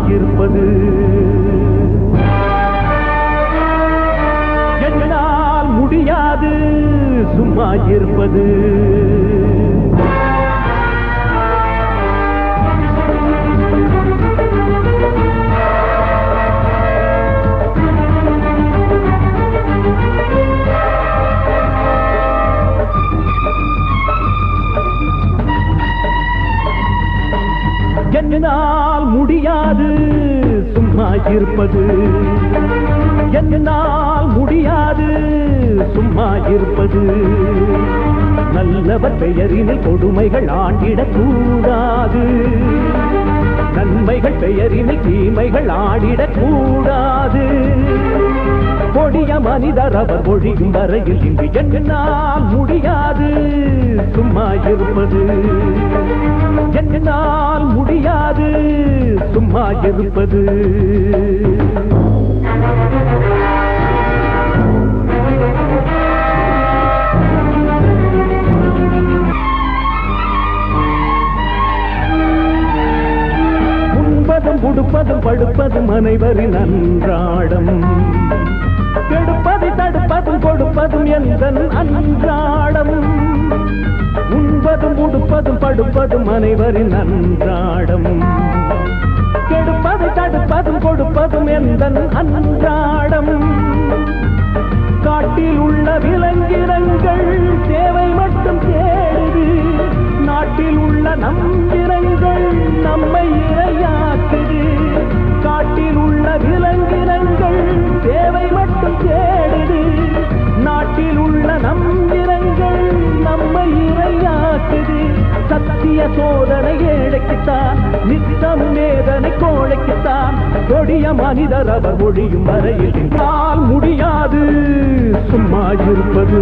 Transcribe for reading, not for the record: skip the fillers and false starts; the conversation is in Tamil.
இருப்பது என்னால் முடியாது சும்மா இருப்பது என்னால் முடியாது சும்மா இருப்பது என்னால் முடியாது சும்மா இருப்பது நல்லவர் பெயரினில் கொடுமைகள் ஆண்டிடக்கூடாது நன்மைகள் பெயரினில் தீமைகள் ஆடிடக்கூடாது கொடிய மனிதர் அவர் ஒழியும் வரையில் இங்கு என்னால் முடியாது சும்மா இருப்பது என்னால் முடியாது சும்மா இருப்பது உண்பதும் உடுப்பதும் படுப்பதும் அனைவரின் அன்றாடம் கெடுப்பதை தடுப்பதும் கொடுப்பதும் எந்தன் அன்றாடம் உண்பதும் உடுப்பதும் படுப்பதும் அனைவரின் அன்றாடம் கெடுப்பதை தடுப்பதும் கொடுப்பதும் எந்தன் அன்றாடம் காட்டில் உள்ள விலங்கினங்கள் தேவை மட்டும் தேடுது நாட்டில் உள்ள நம்பினங்கள் நம்மை இரையாக்குது காட்டில் உள்ள விலங்கினங்கள் தேவை மட்டும் தேடுது நாட்டில் உள்ள நம்பினங்கள் நம்மை இரையாக்குது சத்திய சோதனை ஏழைக்குத்தான் நித்தம் வேதனை கோழைக்குத்தான் கொடிய மனிதர் அவர் ஒழியும் வரையில் முடியாது சும்மா இருப்பது